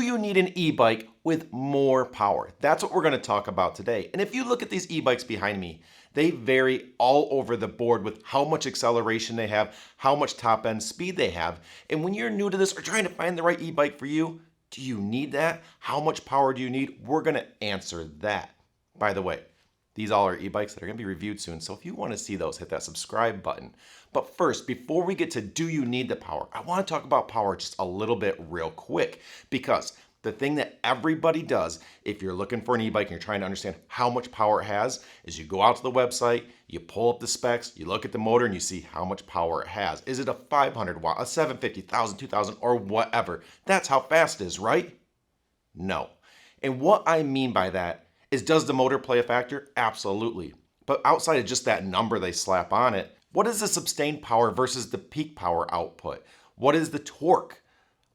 you need an e-bike with more power? That's what we're going to talk about today. And if you look at these e-bikes behind me, they vary all over the board with how much acceleration they have, how much top end speed they have. And when you're new to this or trying to find the right e-bike for you, do you need that? How much power do you need? We're going to answer that. By the way, these all are e-bikes that are going to be reviewed soon. So if you want to see those, hit that subscribe button. But first, before we get to do you need the power, I want to talk about power just a little bit real quick, because the thing that everybody does if you're looking for an e-bike and you're trying to understand how much power it has is you go out to the website, you pull up the specs, you look at the motor and you see how much power it has. Is it a 500 watt, a 750, 1000, 2000, or whatever? That's how fast it is, right? No. And what I mean by that is, does the motor play a factor? Absolutely. But outside of just that number they slap on it, what is the sustained power versus the peak power output? What is the torque?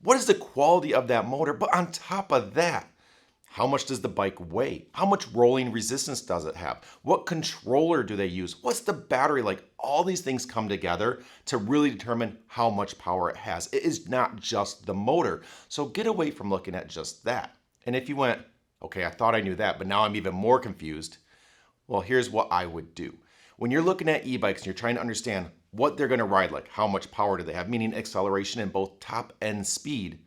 What is the quality of that motor? But on top of that, how much does the bike weigh? How much rolling resistance does it have? What controller do they use? What's the battery like? All these things come together to really determine how much power it has. It is not just the motor. So get away from looking at just that. And if you went, okay, I thought I knew that, but now I'm even more confused. Well, here's what I would do. When you're looking at e-bikes and you're trying to understand what they're going to ride like, how much power do they have, meaning acceleration and both top and speed,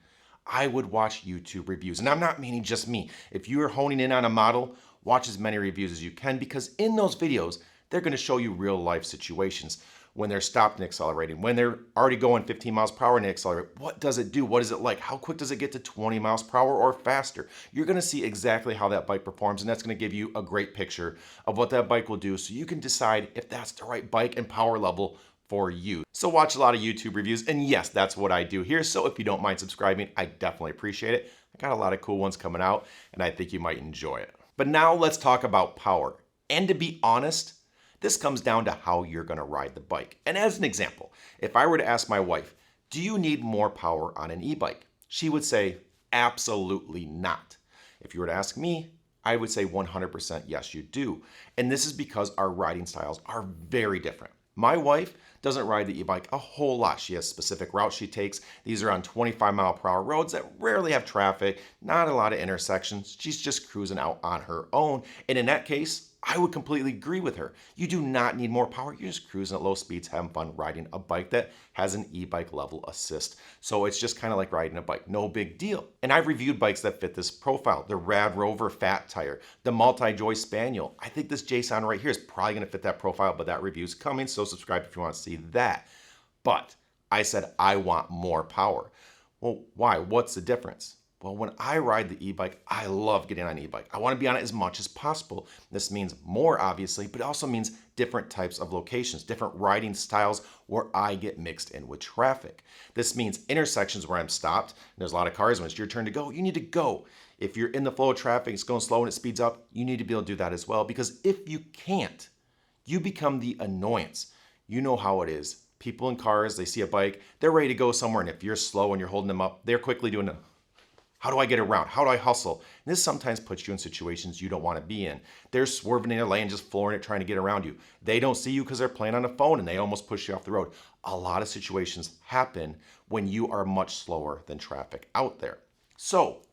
I would watch YouTube reviews. And I'm not meaning just me. If you're honing in on a model, watch as many reviews as you can, because in those videos, they're going to show you real life situations. When they're stopped and accelerating, when they're already going 15 miles per hour and they accelerate, what does it do? What is it like? How quick does it get to 20 miles per hour or faster? You're going to see exactly how that bike performs, and that's going to give you a great picture of what that bike will do, so you can decide if that's the right bike and power level for you. So watch a lot of YouTube reviews, and yes, that's what I do here. So if you don't mind subscribing, I definitely appreciate it. I got a lot of cool ones coming out, and I think you might enjoy it. But now let's talk about power. And to be honest, this comes down to how you're going to ride the bike. And as an example, if I were to ask my wife, do you need more power on an e-bike? She would say, absolutely not. If you were to ask me, I would say 100% yes, you do. And this is because our riding styles are very different. My wife doesn't ride the e-bike a whole lot. She has specific routes she takes. These are on 25-mile-per-hour roads that rarely have traffic, not a lot of intersections. She's just cruising out on her own. And in that case, I would completely agree with her. You do not need more power. You're just cruising at low speeds, having fun riding a bike that has an e-bike level assist. So it's just kind of like riding a bike. No big deal. And I've reviewed bikes that fit this profile. The RadRover Fat Tire, the MultiJoy Spaniel. I think this JSON right here is probably going to fit that profile, but that review's coming, so subscribe if you want to see that. But I said I want more power. Well, why? What's the difference? Well, when I ride the e-bike, I love getting on an e-bike. I want to be on it as much as possible. This means more, obviously, but it also means different types of locations, different riding styles where I get mixed in with traffic. This means intersections where I'm stopped, and there's a lot of cars. When it's your turn to go, you need to go. If you're in the flow of traffic, it's going slow and it speeds up, you need to be able to do that as well, because if you can't, you become the annoyance. You know how it is. People in cars, they see a bike, they're ready to go somewhere, and if you're slow and you're holding them up, they're quickly doing it. How do I get around? How do I hustle? And this sometimes puts you in situations you don't want to be in. They're swerving in their lane, just flooring it, trying to get around you. They don't see you because they're playing on a phone and they almost push you off the road. A lot of situations happen when you are much slower than traffic out there. So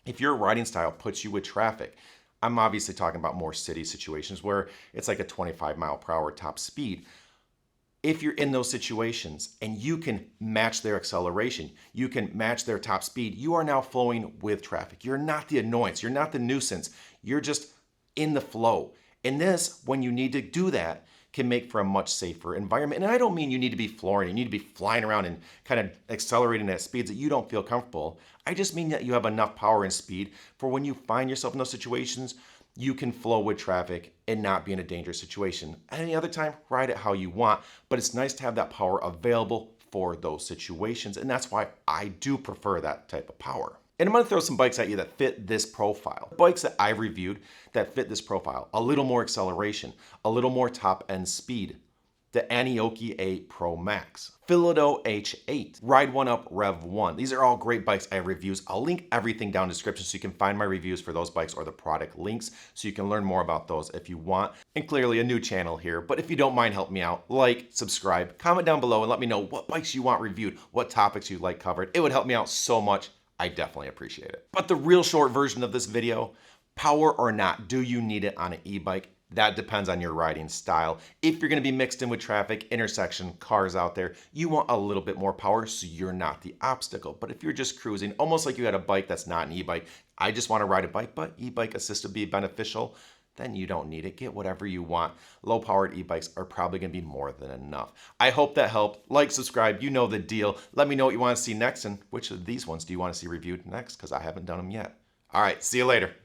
if your riding style puts you with traffic, I'm obviously talking about more city situations where it's like a 25-mile-per-hour top speed. If you're in those situations and you can match their acceleration, you can match their top speed, you are now flowing with traffic. You're not the annoyance, you're not the nuisance, you're just in the flow. And this, when you need to do that, can make for a much safer environment. And I don't mean you need to be flooring, you need to be flying around and kind of accelerating at speeds that you don't feel comfortable. I just mean that you have enough power and speed for when you find yourself in those situations, you can flow with traffic and not be in a dangerous situation. Any other time, ride it how you want, but it's nice to have that power available for those situations, and that's why I do prefer that type of power. And I'm going to throw some bikes at you that fit this profile. Bikes that I've reviewed that fit this profile. A little more acceleration, a little more top end speed. The Aniioki A8 Pro Max, Phildo H8, Ride1Up Revv 1. These are all great bikes I have reviews. I'll link everything down in the description so you can find my reviews for those bikes or the product links so you can learn more about those if you want. And clearly a new channel here, but if you don't mind, help me out. Like, subscribe, comment down below and let me know what bikes you want reviewed, what topics you'd like covered. It would help me out so much. I definitely appreciate it. But the real short version of this video, power or not, do you need it on an e-bike? That depends on your riding style. If you're gonna be mixed in with traffic, intersection, cars out there, you want a little bit more power so you're not the obstacle. But if you're just cruising, almost like you had a bike that's not an e-bike, I just wanna ride a bike, but e-bike assist would be beneficial, then you don't need it. Get whatever you want. Low powered e-bikes are probably gonna be more than enough. I hope that helped. Like, subscribe, you know the deal. Let me know what you wanna see next and which of these ones do you wanna see reviewed next, because I haven't done them yet. All right, see you later.